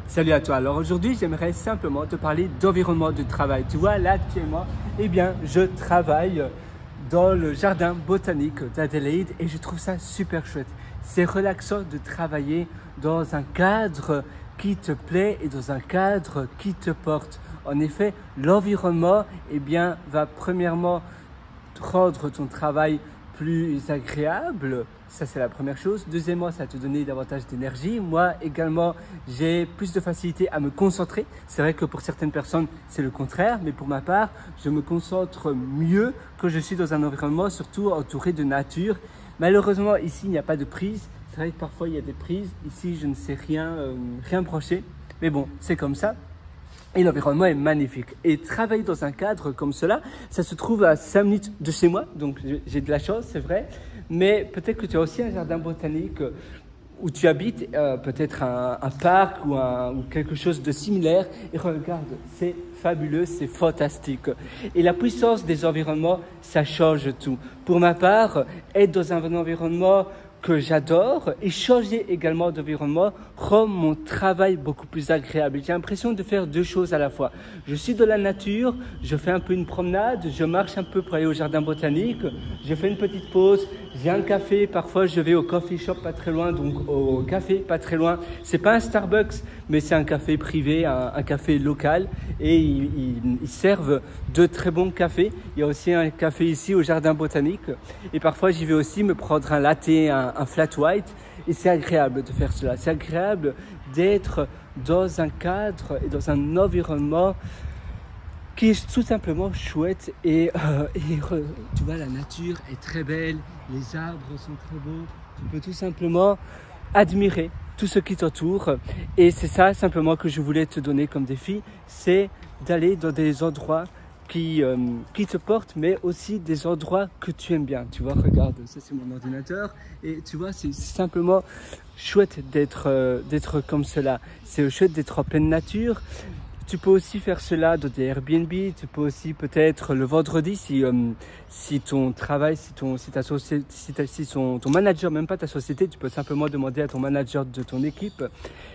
Salut à toi. Alors aujourd'hui, j'aimerais simplement te parler d'environnement de travail. Tu vois, là actuellement, je travaille dans le jardin botanique d'Adélaïde et je trouve ça super chouette. C'est relaxant de travailler dans un cadre qui te plaît et dans un cadre qui te porte. En effet, l'environnement, va premièrement rendre ton travail plus agréable. Ça, c'est la première chose. Deuxièmement, ça va te donner davantage d'énergie. Moi, également, j'ai plus de facilité à me concentrer. C'est vrai que pour certaines personnes, c'est le contraire. Mais pour ma part, je me concentre mieux quand je suis dans un environnement, surtout entouré de nature. Malheureusement, ici, il n'y a pas de prise. C'est vrai que parfois, il y a des prises. Ici, je ne sais rien brancher. Mais bon, c'est comme ça. Et l'environnement est magnifique. Et travailler dans un cadre comme cela, ça se trouve à 5 minutes de chez moi. Donc, j'ai de la chance, c'est vrai. Mais peut-être que tu as aussi un jardin botanique où tu habites, peut-être un parc ou quelque chose de similaire. Et regarde, c'est fabuleux, c'est fantastique. Et la puissance des environnements, ça change tout. Pour ma part, être dans un environnement que j'adore et changer également d'environnement rend mon travail beaucoup plus agréable. J'ai l'impression de faire deux choses à la fois. Je suis dans la nature, je fais un peu une promenade, je marche un peu pour aller au jardin botanique, je fais une petite pause, j'ai un café, parfois je vais au coffee shop pas très loin, donc au café pas très loin. C'est pas un Starbucks, mais c'est un café privé, un café local et ils servent de très bons cafés. Il y a aussi un café ici au jardin botanique et parfois j'y vais aussi me prendre un latte, un flat white et c'est agréable de faire cela. C'est agréable d'être dans un cadre et dans un environnement qui est tout simplement chouette et tu vois, la nature est très belle, les arbres sont très beaux, tu peux tout simplement admirer tout ce qui t'entoure et c'est ça simplement que je voulais te donner comme défi, c'est d'aller dans des endroits qui te portent, mais aussi des endroits que tu aimes bien. Tu vois, regarde, ça c'est mon ordinateur et tu vois, c'est simplement chouette d'être comme cela. C'est chouette d'être en pleine nature. Tu peux aussi faire cela dans des Airbnb, tu peux aussi peut-être le vendredi si ton travail, si ton manager, même pas ta société, tu peux simplement demander à ton manager de ton équipe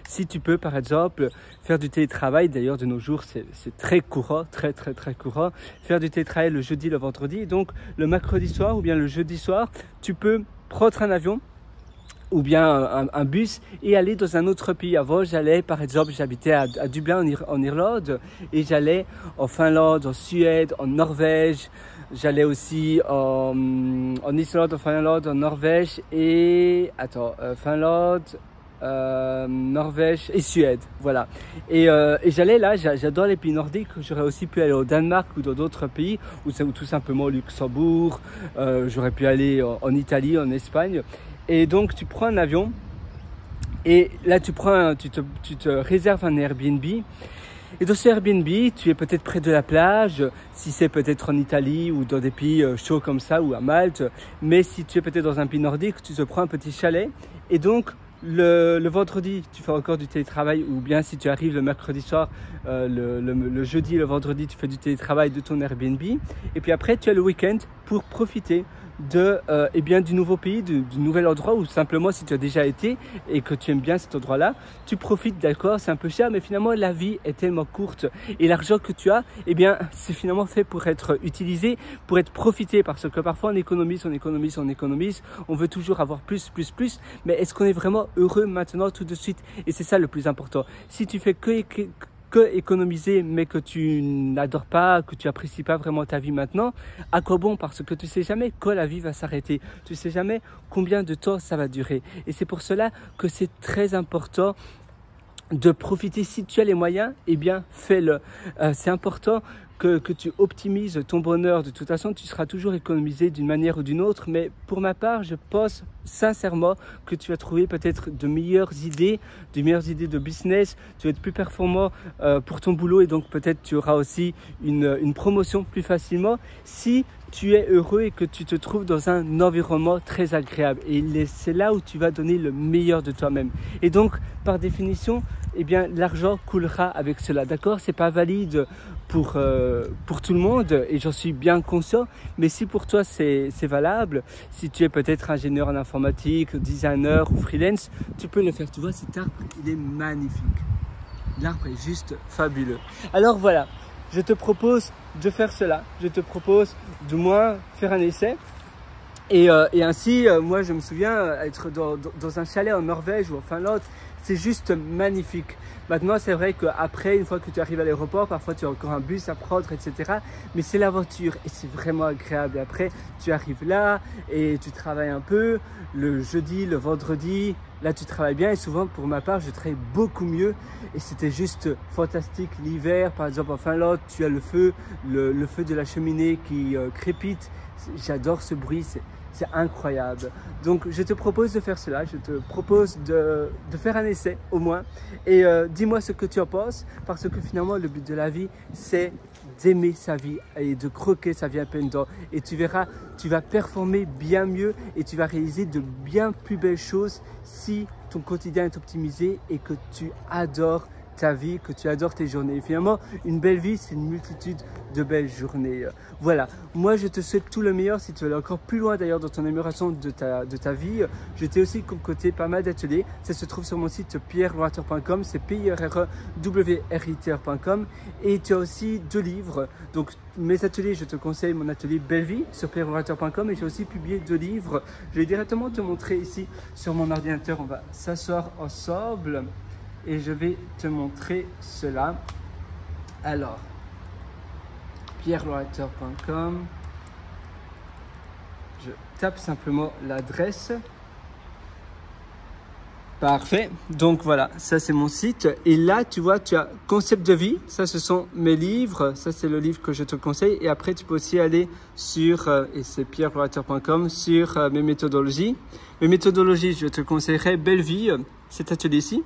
si tu peux par exemple faire du télétravail. D'ailleurs de nos jours c'est très courant, très courant, faire du télétravail le jeudi, le vendredi. Donc le mercredi soir ou bien le jeudi soir, tu peux prendre un avion ou bien un bus et aller dans un autre pays. Avant, j'allais, par exemple, j'habitais à Dublin en Irlande et j'allais en Finlande, en Suède, en Norvège. J'allais aussi en Islande, en Finlande, en Norvège et Finlande, Norvège et Suède, voilà. Et j'allais là, j'adore les pays nordiques. J'aurais aussi pu aller au Danemark ou dans d'autres pays, ou tout simplement au Luxembourg. J'aurais pu aller en Italie, en Espagne. Et donc tu prends un avion et là tu te réserves un Airbnb. Et dans ce Airbnb, tu es peut-être près de la plage, si c'est peut-être en Italie ou dans des pays chauds comme ça ou à Malte. Mais si tu es peut-être dans un pays nordique, tu te prends un petit chalet. Et donc le vendredi, tu fais encore du télétravail, ou bien si tu arrives le mercredi soir, le jeudi et le vendredi, tu fais du télétravail de ton Airbnb. Et puis après, tu as le week-end pour profiter du nouveau pays, du nouvel endroit, ou simplement si tu as déjà été et que tu aimes bien cet endroit-là, tu profites. D'accord, c'est un peu cher, mais finalement la vie est tellement courte et l'argent que tu as, c'est finalement fait pour être utilisé, pour être profité, parce que parfois on économise, on veut toujours avoir plus, mais est-ce qu'on est vraiment heureux maintenant tout de suite? Et c'est ça le plus important. Si tu fais que économiser, mais que tu n'adores pas, que tu apprécies pas vraiment ta vie maintenant, à quoi bon? Parce que tu sais jamais quand la vie va s'arrêter, tu sais jamais combien de temps ça va durer. Et c'est pour cela que c'est très important de profiter. Si tu as les moyens, fais-le. C'est important que tu optimises ton bonheur. De toute façon, tu seras toujours économisé d'une manière ou d'une autre. Mais pour ma part, je pense sincèrement que tu vas trouver peut-être de meilleures idées de business. Tu vas être plus performant pour ton boulot et donc peut-être tu auras aussi une promotion plus facilement si tu es heureux et que tu te trouves dans un environnement très agréable. Et c'est là où tu vas donner le meilleur de toi-même. Et donc, par définition, l'argent coulera avec cela. D'accord? C'est pas valide pour tout le monde et j'en suis bien conscient, mais si pour toi c'est valable, si tu es peut-être ingénieur en informatique, designer ou freelance, tu peux le faire. Tu vois, cet arbre, il est magnifique. l'arbre est juste fabuleux. Alors voilà, je te propose de faire cela. Je te propose de moins faire un essai. Et ainsi, moi je me souviens être dans un chalet en Norvège ou en Finlande, c'est juste magnifique. Maintenant c'est vrai qu'après, une fois que tu arrives à l'aéroport, parfois tu as encore un bus à prendre, etc. Mais c'est l'aventure et c'est vraiment agréable. Et après tu arrives là et tu travailles un peu, le jeudi, le vendredi, là tu travailles bien et souvent pour ma part je travaille beaucoup mieux et c'était juste fantastique. L'hiver par exemple en Finlande, tu as le feu de la cheminée qui crépite, j'adore ce bruit, c'est incroyable. Donc je te propose de faire cela, je te propose de faire un essai au moins et dis-moi ce que tu en penses parce que finalement le but de la vie c'est d'aimer sa vie et de croquer sa vie à pleines dents et tu verras, tu vas performer bien mieux et tu vas réaliser de bien plus belles choses si ton quotidien est optimisé et que tu adores ta vie, que tu adores tes journées. Et finalement, une belle vie, c'est une multitude de belles journées. Voilà, moi je te souhaite tout le meilleur. Si tu veux aller encore plus loin d'ailleurs dans ton amélioration de ta vie, je t'ai aussi concocté pas mal d'ateliers. Ça se trouve sur mon site pierrewriter.com, c'est pierrewriter.com et tu as aussi 2 livres. Donc mes ateliers, je te conseille mon atelier Belle Vie sur pierrewriter.com et j'ai aussi publié 2 livres. Je vais directement te montrer ici sur mon ordinateur. On va s'asseoir ensemble. Et je vais te montrer cela. Alors, pierrewriter.com. Je tape simplement l'adresse. Parfait. Donc voilà, ça c'est mon site. Et là, tu vois, tu as concept de vie. Ça, ce sont mes livres. Ça, c'est le livre que je te conseille. Et après, tu peux aussi aller sur, et c'est pierrewriter.com, sur mes méthodologies. Mes méthodologies, je te conseillerais Belle Vie, cet atelier-ci.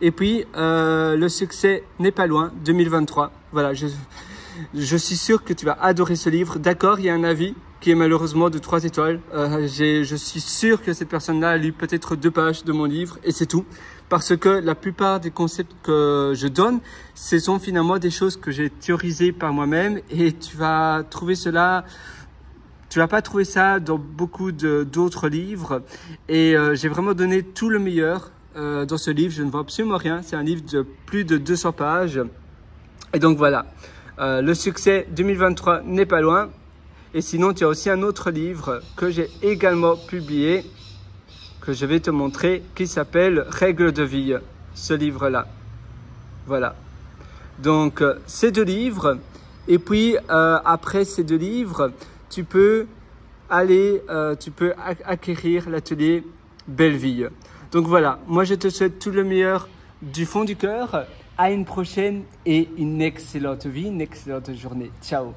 Et puis, le succès n'est pas loin, 2023. Voilà, je suis sûr que tu vas adorer ce livre. D'accord, il y a un avis qui est malheureusement de 3 étoiles. Je suis sûr que cette personne-là a lu peut-être 2 pages de mon livre et c'est tout. Parce que la plupart des concepts que je donne, ce sont finalement des choses que j'ai théorisées par moi-même et tu vas trouver cela... Tu vas pas trouver ça dans beaucoup d'autres livres et j'ai vraiment donné tout le meilleur dans ce livre. Je ne vois absolument rien. C'est un livre de plus de 200 pages. Et donc voilà, le succès 2023 n'est pas loin. Et sinon, tu as aussi un autre livre que j'ai également publié, que je vais te montrer, qui s'appelle Règles de vie. Ce livre-là. Voilà. Donc, ces 2 livres. Et puis, après ces 2 livres, tu peux aller, tu peux acquérir l'atelier Belle Vie. Donc voilà, moi je te souhaite tout le meilleur du fond du cœur. À une prochaine et une excellente vie, une excellente journée. Ciao.